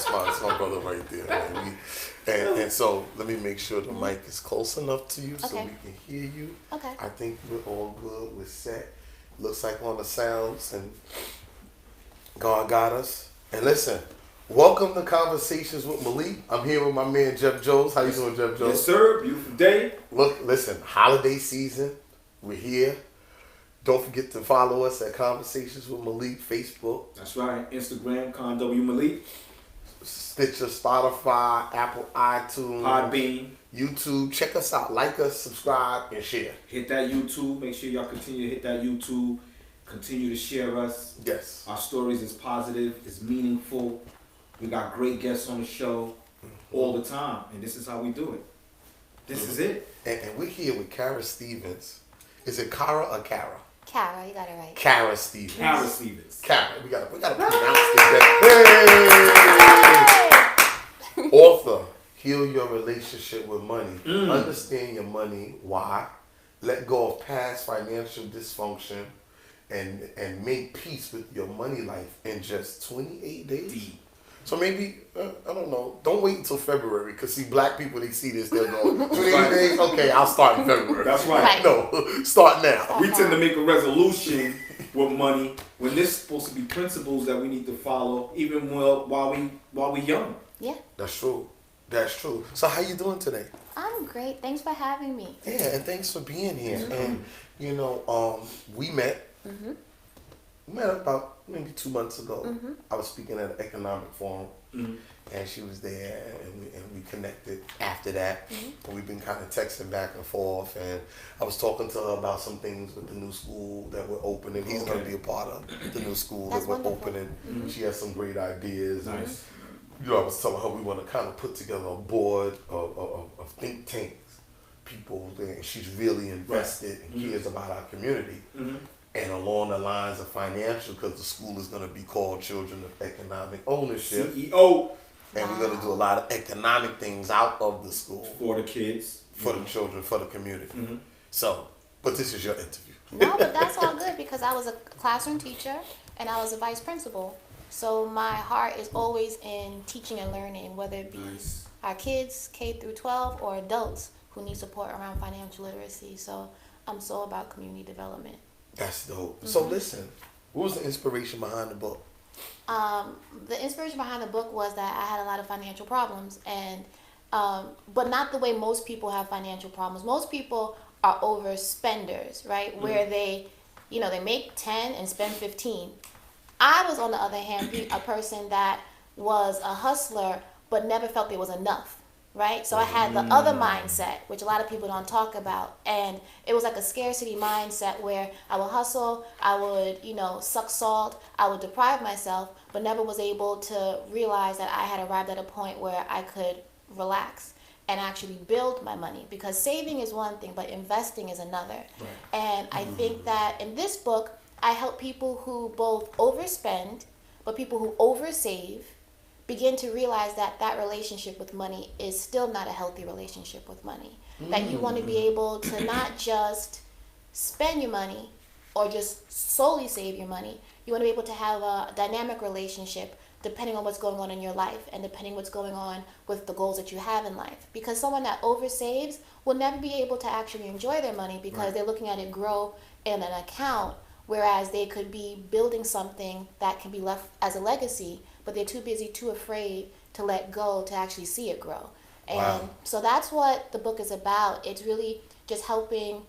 That's my brother right there. And so let me make sure the mic is close enough to you so we can hear you. Okay. I think we're all good. We're set. Looks like on the sounds, and God got us. And listen, welcome to Conversations with Malik. I'm here with my man Jeff Jones. How you doing, Jeff Jones? Yes, sir. Beautiful day. Look, listen, holiday season. We're here. Don't forget to follow us at Conversations with Malik, Facebook. That's right. Instagram, Con W Malik. Stitcher, Spotify, Apple, iTunes, Podbean. YouTube. Check us out. Like us, subscribe, and share. Hit that YouTube. Make sure y'all continue to hit that YouTube. Continue to share us. Yes. Our stories is positive. It's meaningful. We got great guests on the show all the time. And this is how we do it. This is it. And we're here with Kara Stevens. Is it Kara or Kara? Kara, you got it right. Kara Stevens. Kara Stevens. Kara. We gotta pronounce this. Hey! Author. Heal your relationship with money. Understand your money. Why? Let go of past financial dysfunction and make peace with your money life in just 28 days. Deep. So maybe, I don't know, don't wait until February, because see, black people, they see this, they'll go, 28 days, okay, I'll start in February. That's right. No, start now. We tend to make a resolution with money when there's supposed to be principles that we need to follow, even while we young. Yeah. That's true. That's true. So how you doing today? I'm great. Thanks for having me. Yeah, and thanks for being here. Mm-hmm. And, you know, we met. We met about maybe 2 months ago. I was speaking at an economic forum, and she was there, and we connected after that. And we've been kind of texting back and forth, and I was talking to her about some things with the new school that we're opening. He's going to be a part of the new school That's that we're wonderful. opening. She has some great ideas. Nice. You know, I was telling her we want to kind of put together a board of think tanks, people, and she's really invested and cares about our community. And along the lines of financial, because the school is going to be called Children of Economic Ownership. CEO And we're going to do a lot of economic things out of the school for the kids. for the children, for the community. So, but this is your interview. No, but that's all good because I was a classroom teacher and I was a vice principal. So my heart is always in teaching and learning, whether it be our kids, K through 12, or adults who need support around financial literacy. So I'm so about community development. That's dope. So listen, what was the inspiration behind the book? The inspiration behind the book was that I had a lot of financial problems, and but not the way most people have financial problems. Most people are overspenders, right? Where they make 10 and spend 15. I was, on the other hand, a person that was a hustler but never felt there was enough, right? So I had the other mindset, which a lot of people don't talk about, and it was like a scarcity mindset where I would hustle, I would, suck salt, I would deprive myself, but never was able to realize that I had arrived at a point where I could relax and actually build my money, because saving is one thing, but investing is another. Right. And I think that in this book, I help people who both overspend, but people who oversave begin to realize that that relationship with money is still not a healthy relationship with money. That you want to be able to not just spend your money or just solely save your money. You want to be able to have a dynamic relationship depending on what's going on in your life and depending what's going on with the goals that you have in life. Because someone that oversaves will never be able to actually enjoy their money because they're looking at it grow in an account, whereas they could be building something that can be left as a legacy, but they're too busy, too afraid to let go to actually see it grow. And so that's what the book is about. It's really just helping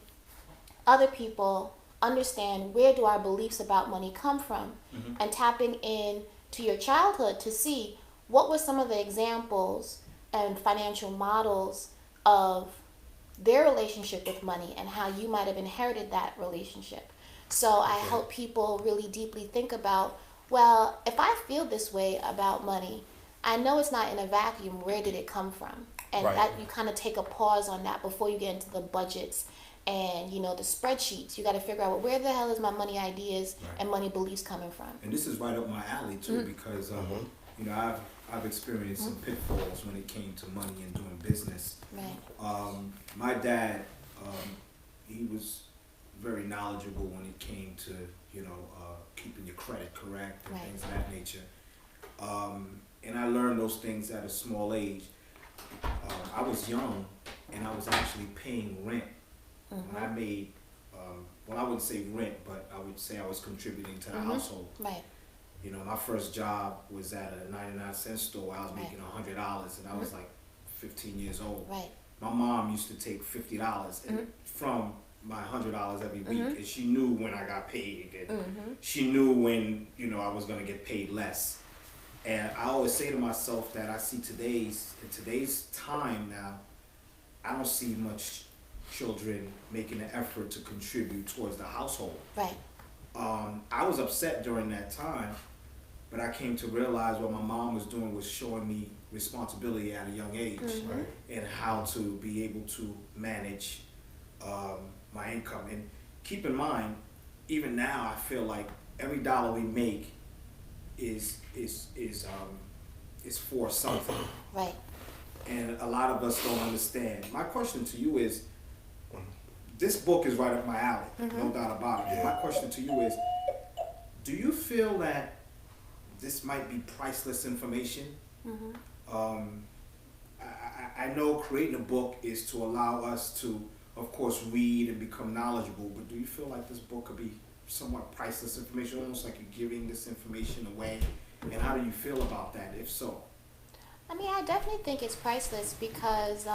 other people understand, where do our beliefs about money come from, and tapping in to your childhood to see what were some of the examples and financial models of their relationship with money and how you might have inherited that relationship. So I help people really deeply think about, well, if I feel this way about money, I know it's not in a vacuum. Where did it come from? And that you kind of take a pause on that before you get into the budgets and the spreadsheets. You got to figure out, well, where the hell is my money ideas and money beliefs coming from? And this is right up my alley too, because I've experienced some pitfalls when it came to money and doing business. Right. My dad, he was very knowledgeable when it came to keeping your credit correct and things of that nature. And I learned those things at a small age. I was young, and I was actually paying rent. When I made, well, I wouldn't say rent, but I would say I was contributing to the household. Right. You know, my first job was at a 99-cent store. I was making $100, and I was like 15 years old. Right. My mom used to take $50 from my $100 every week, and she knew when I got paid, and she knew when, you know, I was gonna get paid less. And I always say to myself that I see in today's time now, I don't see much children making an effort to contribute towards the household. Right. I was upset during that time, but I came to realize what my mom was doing was showing me responsibility at a young age, and how to be able to manage my income. And keep in mind, even now, I feel like every dollar we make is for something. Right. And a lot of us don't understand. My question to you is, this book is right up my alley, no doubt about it. My question to you is, do you feel that this might be priceless information? I know creating a book is to allow us to, of course, read and become knowledgeable, but do you feel like this book could be somewhat priceless information, almost like you're giving this information away? And how do you feel about that, if so? I mean, I definitely think it's priceless because,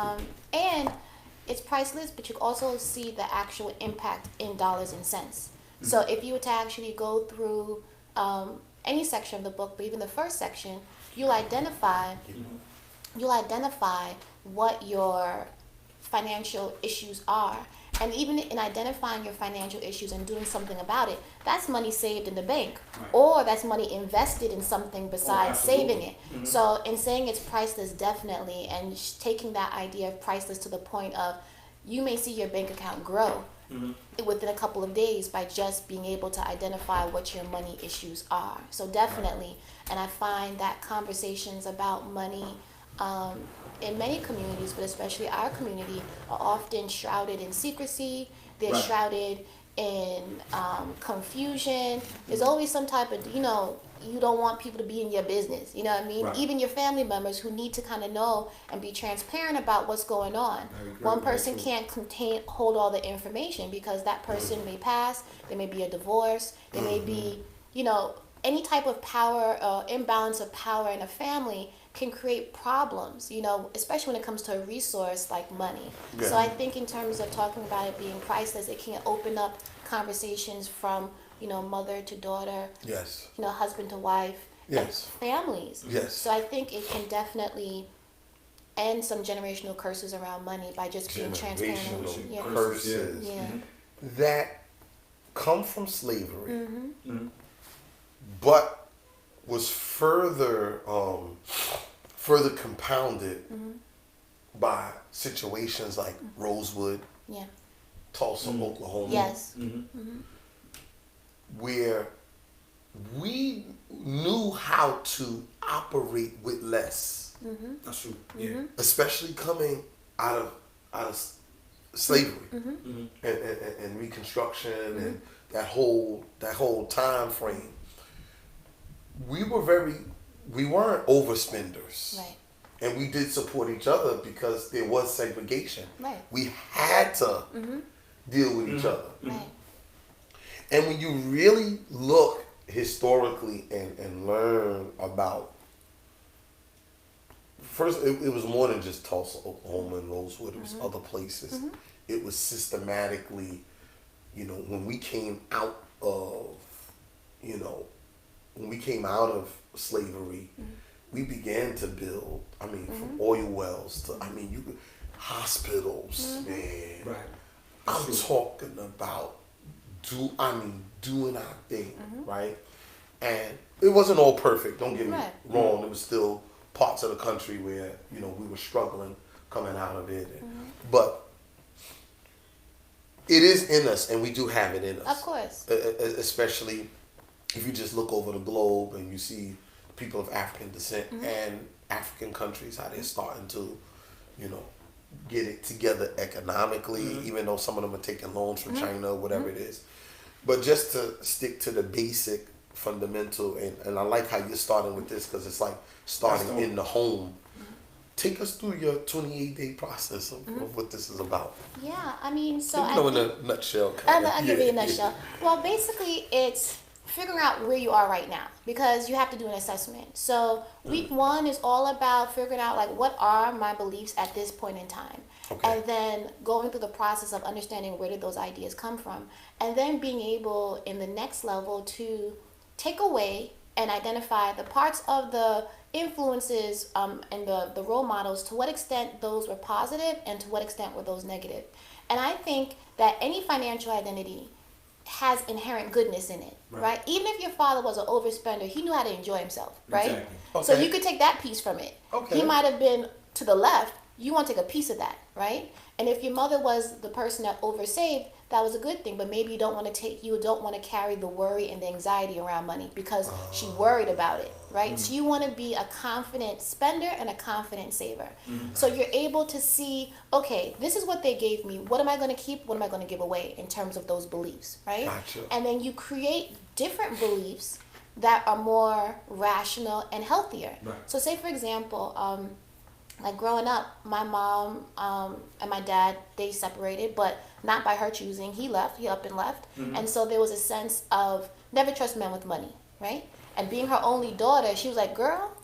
and it's priceless, but you also see the actual impact in dollars and cents. So if you were to actually go through any section of the book, but even the first section, you'll identify what your financial issues are. And even in identifying your financial issues and doing something about it, that's money saved in the bank, or that's money invested in something besides saving it. So in saying it's priceless, definitely, and taking that idea of priceless to the point of, you may see your bank account grow within a couple of days by just being able to identify what your money issues are. So definitely, and I find that conversations about money in many communities, but especially our community, are often shrouded in secrecy. They're shrouded in confusion. There's always some type of, you know, you don't want people to be in your business. You know what I mean? Even your family members who need to kind of know and be transparent about what's going on. One person can't hold all the information because that person may pass. There may be a divorce. There may be, you know, any type of power, imbalance of power in a family can create problems, you know, especially when it comes to a resource like money. So I think in terms of talking about it being priceless, it can open up conversations from, you know, mother to daughter, you know, husband to wife, and families. So I think it can definitely end some generational curses around money by just being transparent. Curses that come from slavery, but was further compounded by situations like Rosewood, Tulsa, Oklahoma, where we knew how to operate with less. That's true. Especially coming out of slavery and Reconstruction and that whole time frame. We weren't overspenders. And we did support each other because there was segregation. We had to deal with each other. And when you really look historically and learn about, first, it was more than just Tulsa, Oklahoma, and Rosewood. It was other places. It was systematically, you know, when we came out of, slavery, we began to build, from oil wells to, hospitals, man. I'm talking about doing our thing, right? And it wasn't all perfect, don't get me wrong. There was still parts of the country where, we were struggling coming out of it. But it is in us, and we do have it in us. Of course. Especially if you just look over the globe and you see people of African descent and African countries, how they're starting to, get it together economically, even though some of them are taking loans from China or whatever it is. But just to stick to the basic fundamental, and I like how you're starting with this because it's like starting in the home. Take us through your 28-day process of what this is about. Yeah, I mean, so in a nutshell. I'll give you a nutshell. Well, basically, it's figuring out where you are right now because you have to do an assessment. So week 1 is all about figuring out like what are my beliefs at this point in time. Okay. And then going through the process of understanding where did those ideas come from. And then being able in the next level to take away and identify the parts of the influences and the role models, to what extent those were positive and to what extent were those negative. And I think that any financial identity has inherent goodness in it, right? Even if your father was an overspender, he knew how to enjoy himself, right? Exactly. Okay. So you could take that piece from it. Okay. He might have been to the left. You want to take a piece of that, right? And if your mother was the person that oversaved, that was a good thing. But maybe you don't want to carry the worry and the anxiety around money because she worried about it, right? So you want to be a confident spender and a confident saver. So you're able to see, okay, this is what they gave me. What am I going to keep? What am I going to give away in terms of those beliefs, right? Gotcha. And then you create different beliefs that are more rational and healthier. Right. So say, for example, like growing up, my mom and my dad, they separated, but not by her choosing. He left, he up and left. And so there was a sense of never trust men with money, right? And being her only daughter, she was like, girl,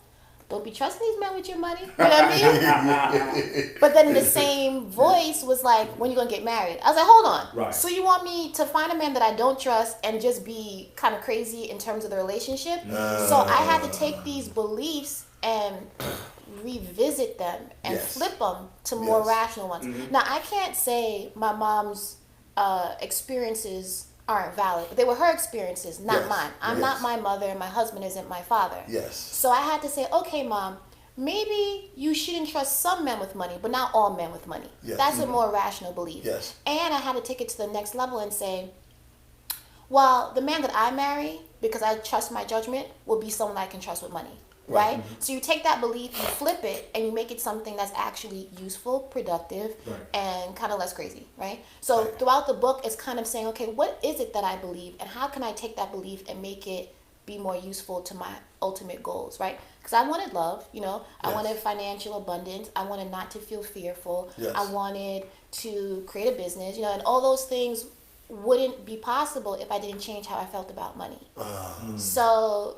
don't be trusting these men with your money. You know what I mean? But then in the same voice was like, when you going to get married? I was like, hold on. Right. So you want me to find a man that I don't trust and just be kind of crazy in terms of the relationship? So I had to take these beliefs and revisit them and flip them to more rational ones. Now, I can't say my mom's experiences aren't valid. They were her experiences, not mine. I'm not my mother, and my husband isn't my father. Yes. So I had to say, okay, Mom, maybe you shouldn't trust some men with money, but not all men with money. Yes. That's a more rational belief. Yes. And I had to take it to the next level and say, well, the man that I marry, because I trust my judgment, will be someone I can trust with money. Right? So you take that belief, you flip it, and you make it something that's actually useful, productive, and kind of less crazy, right? So throughout the book, it's kind of saying, okay, what is it that I believe, and how can I take that belief and make it be more useful to my ultimate goals, right? Because I wanted love, you know, I wanted financial abundance, I wanted not to feel fearful, I wanted to create a business, you know, and all those things wouldn't be possible if I didn't change how I felt about money. So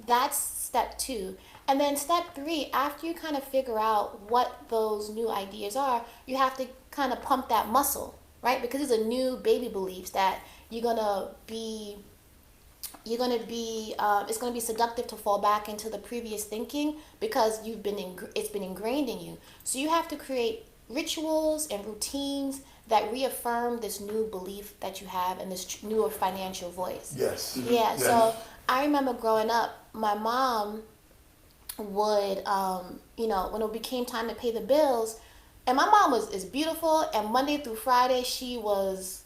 that's step 2. And then step 3, after you kind of figure out what those new ideas are, you have to kind of pump that muscle, right? Because these are new baby beliefs that it's going to be seductive to fall back into the previous thinking because it's been ingrained in you. So you have to create rituals and routines that reaffirm this new belief that you have and this newer financial voice. Yes. Yeah. Yes. So I remember growing up, my mom would, when it became time to pay the bills, and my mom is beautiful, and Monday through Friday she was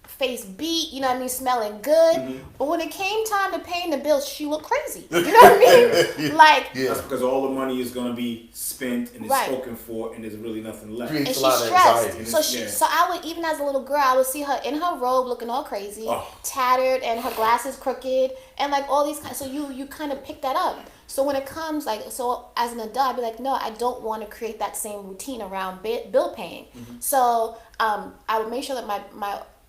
face beat, you know what I mean, smelling good. But when it came time to paying the bills, she looked crazy. You know what I mean? Like, that's because all the money is going to be spent and it's spoken for, and there's really nothing left. And she's stressed. So I would, even as a little girl, I would see her in her robe looking all crazy, tattered, and her glasses crooked, and like all these kinds. So you kind of pick that up. So when it comes, so as an adult, I'd be like, no, I don't want to create that same routine around bill paying. So I would make sure that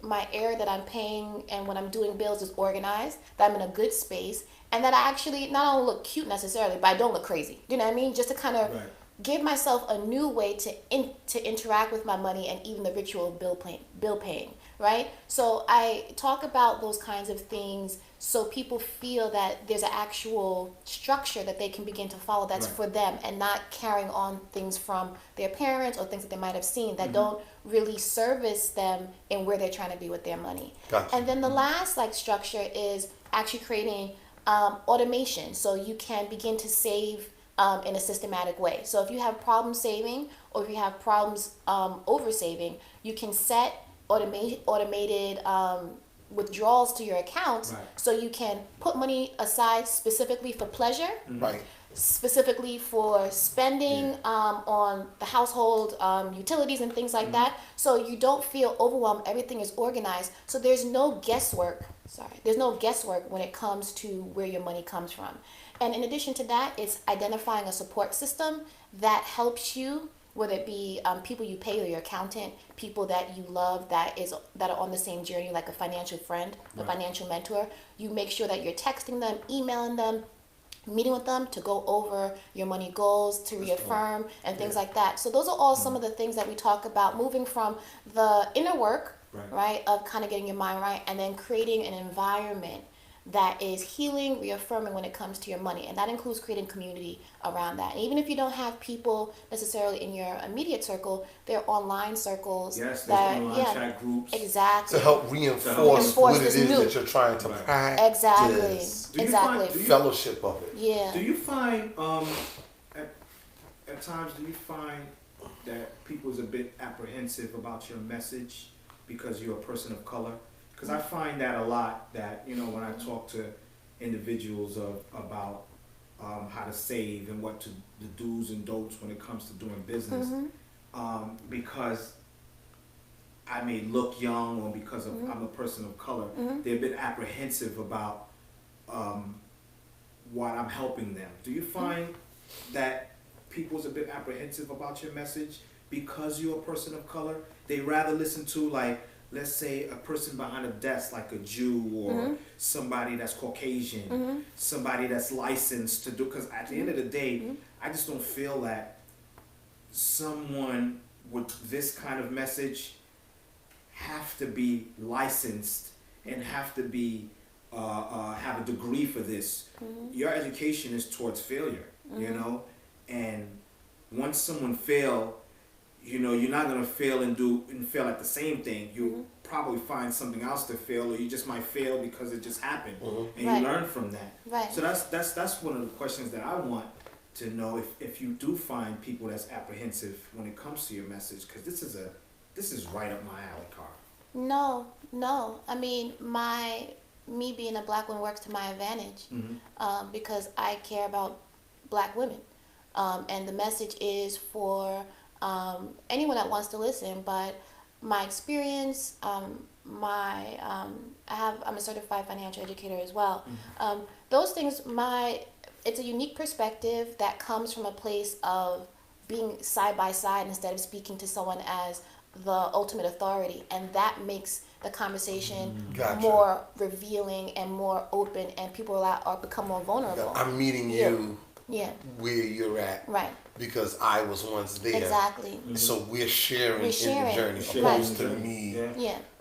my area that I'm paying and when I'm doing bills is organized, that I'm in a good space, and that I actually not only look cute necessarily, but I don't look crazy. You know what I mean? Just to kind of give myself a new way to interact with my money and even the ritual of bill paying, right? So I talk about those kinds of things so people feel that there's an actual structure that they can begin to follow that's for them, and not carrying on things from their parents or things that they might have seen that don't really service them in where they're trying to be with their money. Gotcha. And then the last structure is actually creating automation, so you can begin to save in a systematic way. So if you have problems saving, or if you have problems over saving, you can set automated withdrawals to your accounts, so you can put money aside specifically for pleasure, specifically for spending on the household utilities and things like that, so you don't feel overwhelmed. Everything is organized, so there's no guesswork There's no guesswork when it comes to where your money comes from. And in addition to that, it's identifying a support system that helps you, whether it be people you pay or your accountant, people that you love that are on the same journey, like a financial friend, a financial mentor. You make sure that you're texting them, emailing them, meeting with them to go over your money goals, to reaffirm and things like that. So those are all some of the things that we talk about, moving from the inner work, right, of kind of getting your mind right, and then creating an environment that is healing, reaffirming when it comes to your money. And that includes creating community around that. And even if you don't have people necessarily in your immediate circle, there are online circles. Yes, there's online chat groups. Exactly. To help reinforce what it is that you're trying to practice. Exactly. Fellowship of it. Yeah. Do you find, at times, do you find that people's a bit apprehensive about your message because you're a person of color? Because I find that a lot, that, you know, when I talk to individuals about how to save and the do's and don'ts when it comes to doing business, because I may look young or because I'm a person of color, they're a bit apprehensive about what I'm helping them. Do you find that people's a bit apprehensive about your message because you're a person of color? They rather listen to, like, let's say a person behind a desk, like a Jew or somebody that's Caucasian, somebody that's licensed to do, because at the end of the day, I just don't feel that someone with this kind of message have to be licensed and have to be have a degree for this. Your education is towards failure, you know, and once someone fail, you know, you're not gonna fail and fail at the same thing. You'll probably find something else to fail, or you just might fail because it just happened, and you learn from that. Right. So that's one of the questions that I want to know, if you do find people that's apprehensive when it comes to your message, because this is right up my alley, Carl. No. I mean, me being a black woman works to my advantage, because I care about black women, and the message is for anyone that wants to listen. But my experience, I'm a certified financial educator as well. Those things, it's a unique perspective that comes from a place of being side by side instead of speaking to someone as the ultimate authority, and that makes the conversation more revealing and more open, and people are become more vulnerable. I'm meeting you where you're at, right? Because I was once there. Exactly. So we're sharing in the journey, opposed to me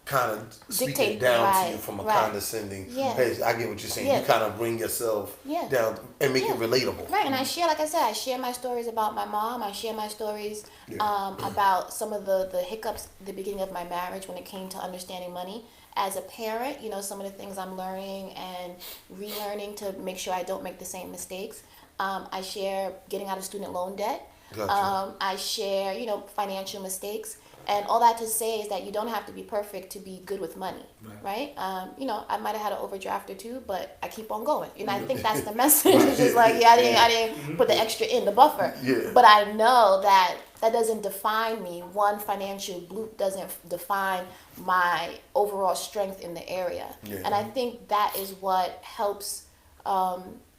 kind of speaking down to you from a condescending. Hey, I get what you're saying. You kind of bring yourself down and make it relatable. Right, and I share, like I said, I share my stories about my mom. I share my stories about some of the hiccups at the beginning of my marriage when it came to understanding money. As a parent, you know, some of the things I'm learning and relearning to make sure I don't make the same mistakes. I share getting out of student loan debt. I share, you know, financial mistakes. And all that to say is that you don't have to be perfect to be good with money, right? You know, I might have had an overdraft or two, but I keep on going. You know, I think that's the message. It's just like, I didn't put the extra in the buffer. But I know that doesn't define me. One financial bloop doesn't define my overall strength in the area. And I think that is what helps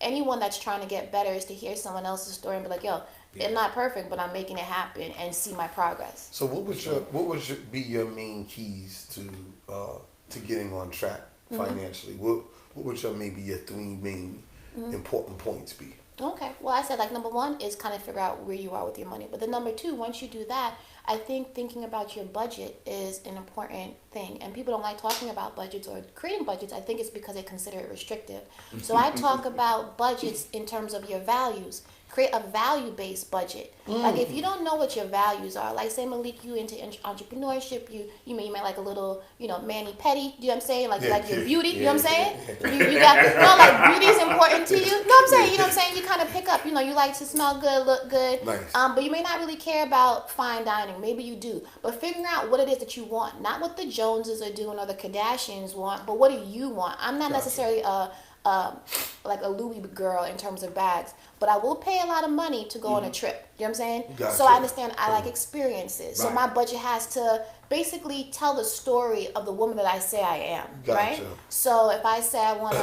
anyone that's trying to get better, is to hear someone else's story and be like, yo, it's not perfect, but I'm making it happen, and see my progress. So what would be your main keys to getting on track financially? What would your 3 main important points be? Okay. Well, I said, like, number 1 is kind of figure out where you are with your money. But then number 2, once you do that, I think thinking about your budget is an important thing. And people don't like talking about budgets or creating budgets. I think it's because they consider it restrictive. So I talk about budgets in terms of your values. Create a value-based budget. Like, if you don't know what your values are, like, say, Malik, you into entrepreneurship, you might like a little, you know, mani-pedi, you know what I'm saying? Like, your beauty, you know what I'm saying? You got, like, beauty is important to you, you know what I'm saying? You know what I'm saying? You kind of pick up, you know, you like to smell good, look good, but you may not really care about fine dining. Maybe you do. But figuring out what it is that you want, not what the Joneses are doing or the Kardashians want, but what do you want? I'm not necessarily a like a Louis girl in terms of bags, but I will pay a lot of money to go on a trip. You know what I'm saying? Gotcha. So I understand I like experiences. So Right. my budget has to basically tell the story of the woman that I say I am. Right? Gotcha. So if I say I want to,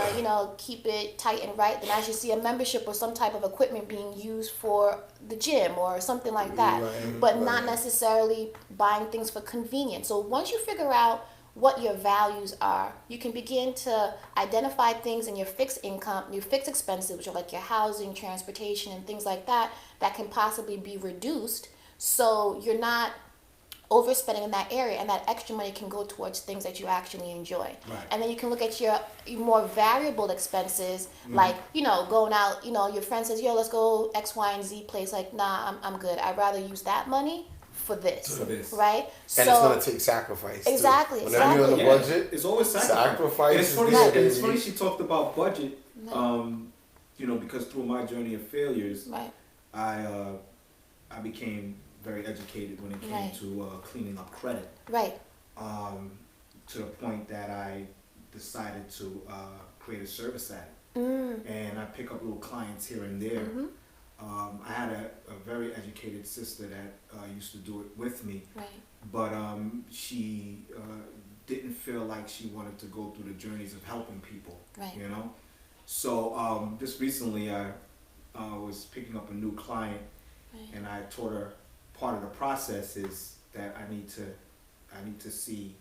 keep it tight and right, then I should see a membership or some type of equipment being used for the gym or something like that. Right, but not right. necessarily buying things for convenience. So once you figure out what your values are, you can begin to identify things in your fixed income, your fixed expenses, which are like your housing, transportation, and things like that, that can possibly be reduced. So you're not overspending in that area, and that extra money can go towards things that you actually enjoy. Right. And then you can look at your more variable expenses, like, going out, your friend says, yo, let's go X, Y, and Z place. Like, nah, I'm good. I'd rather use that money for this. For this. Right? And it's going to take sacrifice. Too. Exactly, Whenever you're on the Yeah, budget, it's always sacrifice. And it's funny, is good, it's baby. funny she talked about budget, because through my journey of failures, Right. I became very educated when it came Right. to cleaning up credit. Right. To the point that I decided to create a service at it. And I pick up little clients here and there. I had a very educated sister that used to do it with me, Right. but she didn't feel like she wanted to go through the journeys of helping people. Right. So just recently I was picking up a new client, Right. and I told her part of the process is that I need to see,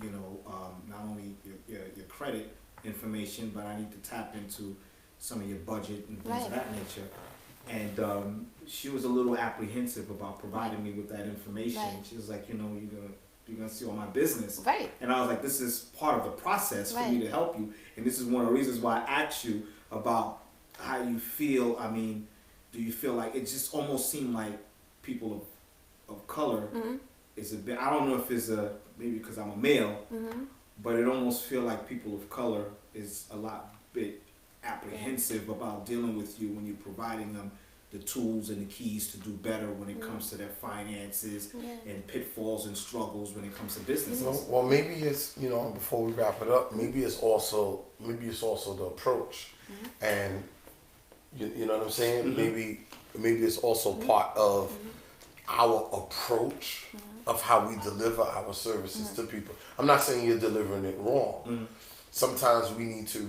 not only your credit information, but I need to tap into some of your budget and things of Right. that nature. And she was a little apprehensive about providing me with that information. Right. She was like, you're gonna see all my business. Right. And I was like, this is part of the process for me Right. to help you. And this is one of the reasons why I asked you about how you feel. I mean, do you feel like it just almost seemed like people of color is a bit, I don't know if it's maybe because I'm a male, but it almost feel like people of color is a lot bit apprehensive about dealing with you when you're providing them the tools and the keys to do better when it comes to their finances and pitfalls and struggles when it comes to businesses. Well, maybe it's before we wrap it up, maybe it's also the approach, and you know what I'm saying. Maybe it's also part of our approach of how we deliver our services to people. I'm not saying you're delivering it wrong. Sometimes we need to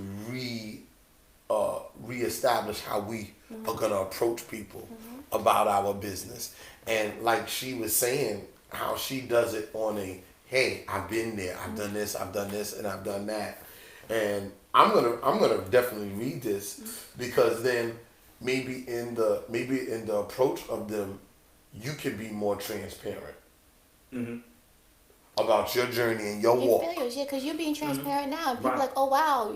reestablish how we are gonna approach people about our business. And like she was saying, how she does it on a, hey, I've been there, I've done this, and I've done that. And I'm gonna definitely read this, because then maybe in the approach of them, you can be more transparent about your journey and your walk. Failures, because you're being transparent now. And people Right. are like, oh wow,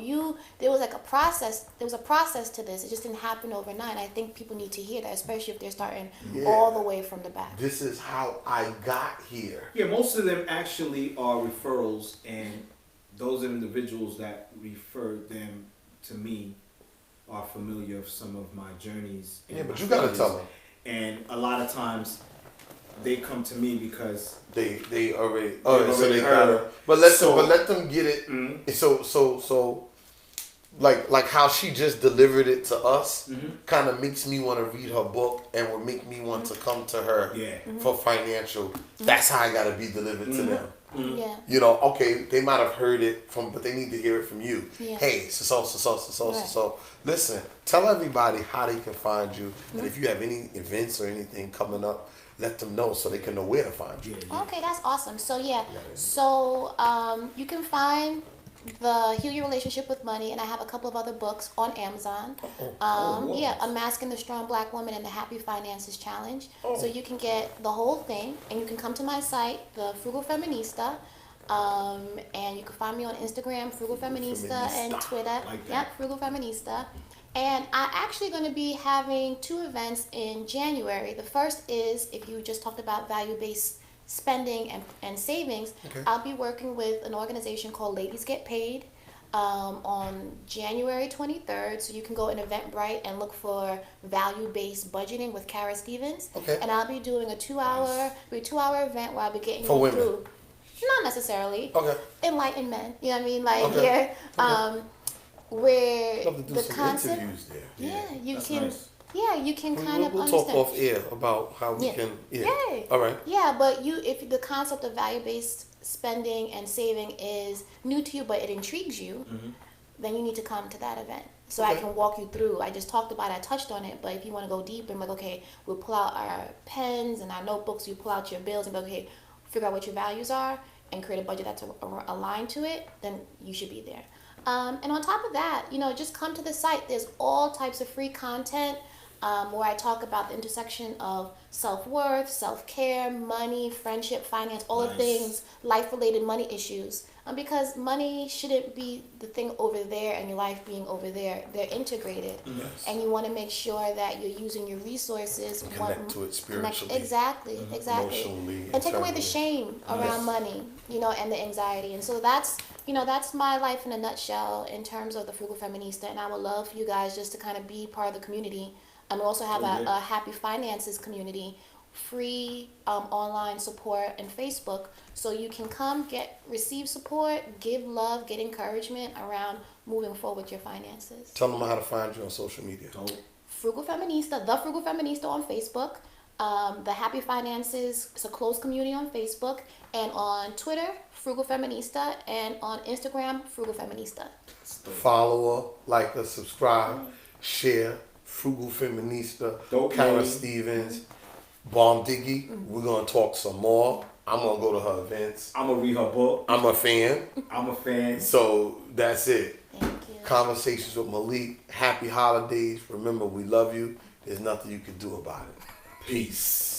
there was like a process. There was a process to this. It just didn't happen overnight. I think people need to hear that, especially if they're starting all the way from the back. This is how I got here. Yeah, most of them actually are referrals, and those individuals that referred them to me are familiar of some of my journeys. Yeah, but you gotta tell them. And a lot of times they come to me because They already already they heard. gotta, but let them get it. So like how she just delivered it to us kind of makes me want to read her book, and would make me want to come to her for financial. That's how I gotta be delivered to them. Yeah. Okay, they might have heard it but they need to hear it from you. Yeah. Hey, so listen, tell everybody how they can find you, and if you have any events or anything coming up, let them know so they can know where to find you. Okay, that's awesome. So you can find the Heal Your Relationship with Money, and I have a couple of other books on Amazon. Unmasking the Strong Black Woman and the Happy Finances Challenge. So you can get the whole thing, and you can come to my site, the Frugal Feminista, and you can find me on Instagram, Frugal Feminista, and Twitter. Like that. Frugal Feminista. And I'm actually going to be having 2 events in January. The first is, if you just talked about value-based spending and savings, I'll be working with an organization called Ladies Get Paid on January 23rd. So you can go in Eventbrite and look for value-based budgeting with Kara Stevens. Okay. And I'll be doing a 2-hour event where I'll be getting For you women. through. Not necessarily. Okay. Enlightened men. You know what I mean? Like Okay. here. where I'd love to do the some concept. interviews there. Yeah, you That's can. nice. Yeah, you can kind of We'll understand. talk off air about how we can. Yeah. Yay. All right. Yeah, but if the concept of value-based spending and saving is new to you, but it intrigues you, then you need to come to that event. So I can walk you through. I just talked about it, I touched on it, but if you want to go deep and like, okay, we'll pull out our pens and our notebooks, you pull out your bills and be like, okay, figure out what your values are and create a budget that's aligned to it, then you should be there. And on top of that, just come to the site. There's all types of free content where I talk about the intersection of self-worth, self-care, money, friendship, finance, all the things, life-related money issues. Because money shouldn't be the thing over there and your life being over there. They're integrated. Yes. And you want to make sure that you're using your resources. Connect to it spiritually. Exactly. Emotionally. And take away the shame around money, and the anxiety. And so that's my life in a nutshell in terms of the Frugal Feminista. And I would love for you guys just to kind of be part of the community. And we also have a Happy Finances community, free online support and Facebook, so you can come receive support, give love, get encouragement around moving forward with your finances. Tell them how to find you on social media. Frugal Feminista, the Frugal Feminista on Facebook. The Happy Finances, it's a closed community on Facebook, and on Twitter, Frugal Feminista, and on Instagram, Frugal Feminista. Follow her, like her, subscribe, share. Frugal Feminista, Kara Stevens, Bomb Diggy. We're gonna talk some more. I'm gonna go to her events. I'm gonna read her book. I'm a fan. So that's it. Thank you. Conversations with Malik. Happy holidays. Remember, we love you. There's nothing you can do about it. Peace.